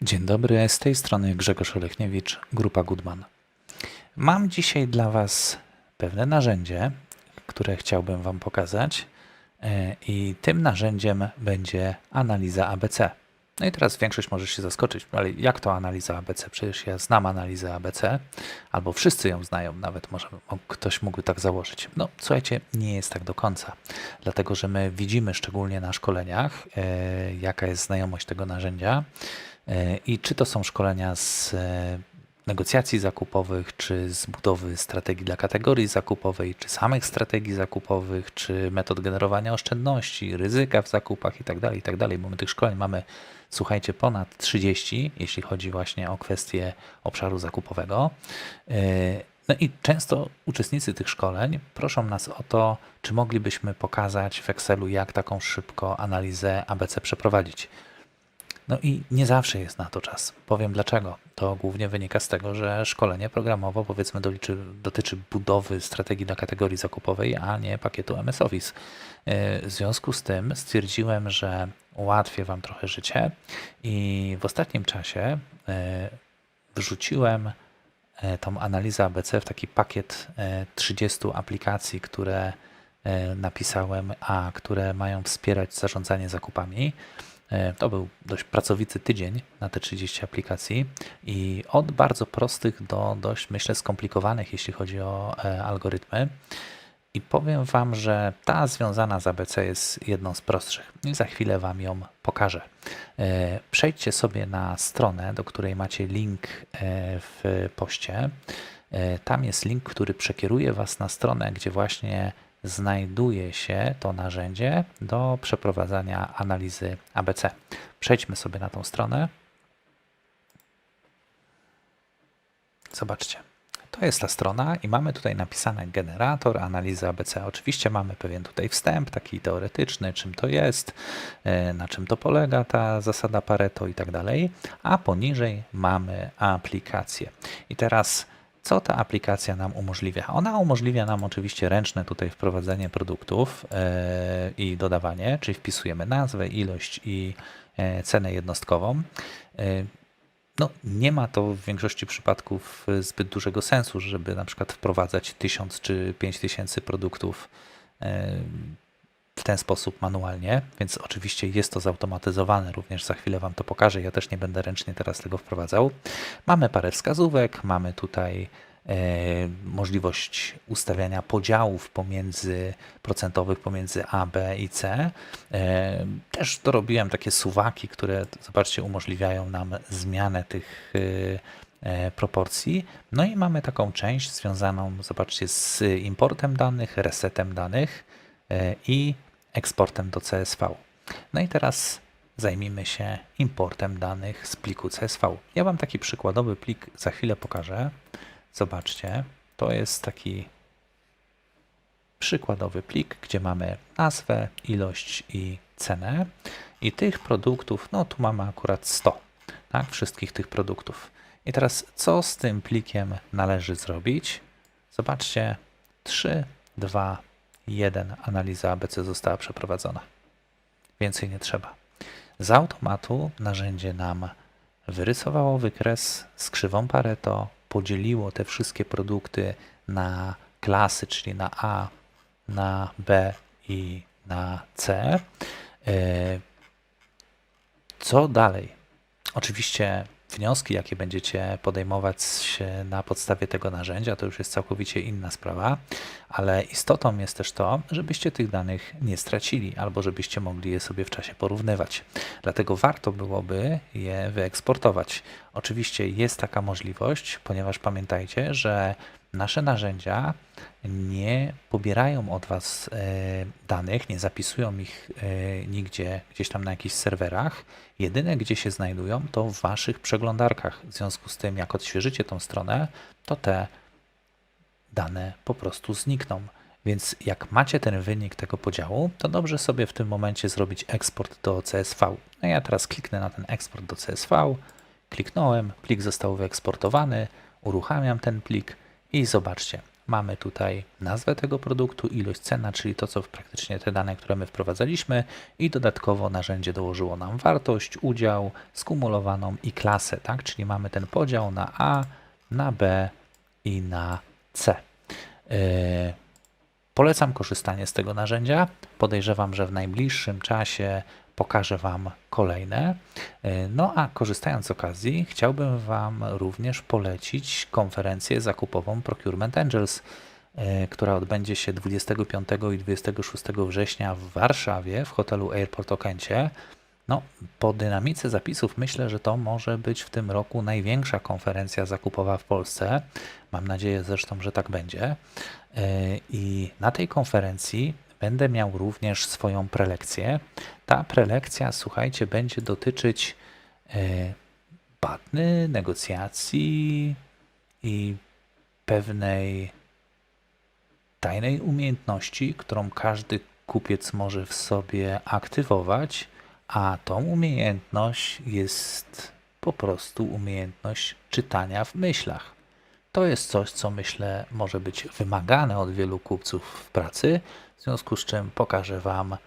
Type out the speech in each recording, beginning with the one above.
Dzień dobry, z tej strony Grzegorz Olechniewicz, Grupa Goodman. Mam dzisiaj dla Was pewne narzędzie, które chciałbym Wam pokazać i tym narzędziem będzie analiza ABC. No i teraz większość może się zaskoczyć, ale jak to analiza ABC? Przecież ja znam analizę ABC, albo wszyscy ją znają, nawet może ktoś mógłby tak założyć. No słuchajcie, nie jest tak do końca, dlatego że my widzimy szczególnie na szkoleniach, jaka jest znajomość tego narzędzia i czy to są szkolenia z negocjacji zakupowych, czy z budowy strategii dla kategorii zakupowej, czy samych strategii zakupowych, czy metod generowania oszczędności, ryzyka w zakupach itd., bo my tych szkoleń mamy, słuchajcie, ponad 30, jeśli chodzi właśnie o kwestie obszaru zakupowego. No i często uczestnicy tych szkoleń proszą nas o to, czy moglibyśmy pokazać w Excelu, jak taką szybko analizę ABC przeprowadzić. No i nie zawsze jest na to czas. Powiem dlaczego. To głównie wynika z tego, że szkolenie programowo, powiedzmy, dotyczy budowy strategii dla kategorii zakupowej, a nie pakietu MS Office. W związku z tym stwierdziłem, że ułatwię Wam trochę życie i w ostatnim czasie wrzuciłem tą analizę ABC w taki pakiet 30 aplikacji, które napisałem, a które mają wspierać zarządzanie zakupami. To był dość pracowity tydzień na te 30 aplikacji i od bardzo prostych do dość, myślę, skomplikowanych, jeśli chodzi o algorytmy. I powiem Wam, że ta związana z ABC jest jedną z prostszych i za chwilę Wam ją pokażę. Przejdźcie sobie na stronę, do której macie link w poście. Tam jest link, który przekieruje Was na stronę, gdzie właśnie znajduje się to narzędzie do przeprowadzania analizy ABC. Przejdźmy sobie na tą stronę. Zobaczcie. To jest ta strona i mamy tutaj napisane generator analizy ABC. Oczywiście mamy pewien tutaj wstęp, taki teoretyczny, czym to jest, na czym to polega ta zasada Pareto i tak dalej, a poniżej mamy aplikację. I teraz co ta aplikacja nam umożliwia? Ona umożliwia nam oczywiście ręczne tutaj wprowadzenie produktów i dodawanie, czyli wpisujemy nazwę, ilość i cenę jednostkową. No, nie ma to w większości przypadków zbyt dużego sensu, żeby na przykład wprowadzać 1000 czy 5000 produktów w ten sposób manualnie, więc oczywiście jest to zautomatyzowane, również za chwilę Wam to pokażę, ja też nie będę ręcznie teraz tego wprowadzał. Mamy parę wskazówek, mamy tutaj możliwość ustawiania podziałów procentowych pomiędzy A, B i C. Też dorobiłem takie suwaki, które, zobaczcie, umożliwiają nam zmianę tych proporcji. No i mamy taką część związaną, zobaczcie, z importem danych, resetem danych i eksportem do CSV. No i teraz zajmijmy się importem danych z pliku CSV. Ja Wam taki przykładowy plik za chwilę pokażę. Zobaczcie, to jest taki przykładowy plik, gdzie mamy nazwę, ilość i cenę. I tych produktów, no tu mamy akurat 100, tak, wszystkich tych produktów. I teraz co z tym plikiem należy zrobić? Zobaczcie, 3, 2, 1, analiza ABC została przeprowadzona. Więcej nie trzeba. Z automatu narzędzie nam wyrysowało wykres z krzywą Pareto, podzieliło te wszystkie produkty na klasy, czyli na A, na B i na C. Co dalej? Oczywiście wnioski, jakie będziecie podejmować na podstawie tego narzędzia, to już jest całkowicie inna sprawa, ale istotą jest też to, żebyście tych danych nie stracili albo żebyście mogli je sobie w czasie porównywać. Dlatego warto byłoby je wyeksportować. Oczywiście jest taka możliwość, ponieważ pamiętajcie, że nasze narzędzia nie pobierają od Was danych, nie zapisują ich nigdzie gdzieś tam na jakichś serwerach. Jedyne, gdzie się znajdują, to w Waszych przeglądarkach. W związku z tym, jak odświeżycie tą stronę, to te dane po prostu znikną. Więc jak macie ten wynik tego podziału, to dobrze sobie w tym momencie zrobić eksport do CSV. No ja teraz kliknę na ten eksport do CSV, kliknąłem, plik został wyeksportowany, uruchamiam ten plik i zobaczcie, Mamy tutaj nazwę tego produktu, ilość, cena, czyli to, co praktycznie te dane, które my wprowadzaliśmy i dodatkowo narzędzie dołożyło nam wartość, udział, skumulowaną i klasę, tak? Czyli mamy ten podział na A, na B i na C. Polecam korzystanie z tego narzędzia. Podejrzewam, że w najbliższym czasie pokażę Wam kolejne. No a korzystając z okazji, chciałbym Wam również polecić konferencję zakupową Procurement Angels, która odbędzie się 25 i 26 września w Warszawie w hotelu Airport Okęcie. No, po dynamice zapisów myślę, że to może być w tym roku największa konferencja zakupowa w Polsce. Mam nadzieję zresztą, że tak będzie. I na tej konferencji będę miał również swoją prelekcję. Ta prelekcja, słuchajcie, będzie dotyczyć BATNY, negocjacji i pewnej tajnej umiejętności, którą każdy kupiec może w sobie aktywować, a tą umiejętność jest po prostu umiejętność czytania w myślach. To jest coś, co myślę może być wymagane od wielu kupców w pracy, w związku z czym pokażę Wam,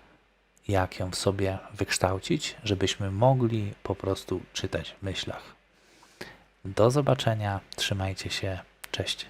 jak ją w sobie wykształcić, żebyśmy mogli po prostu czytać w myślach. Do zobaczenia, trzymajcie się, cześć.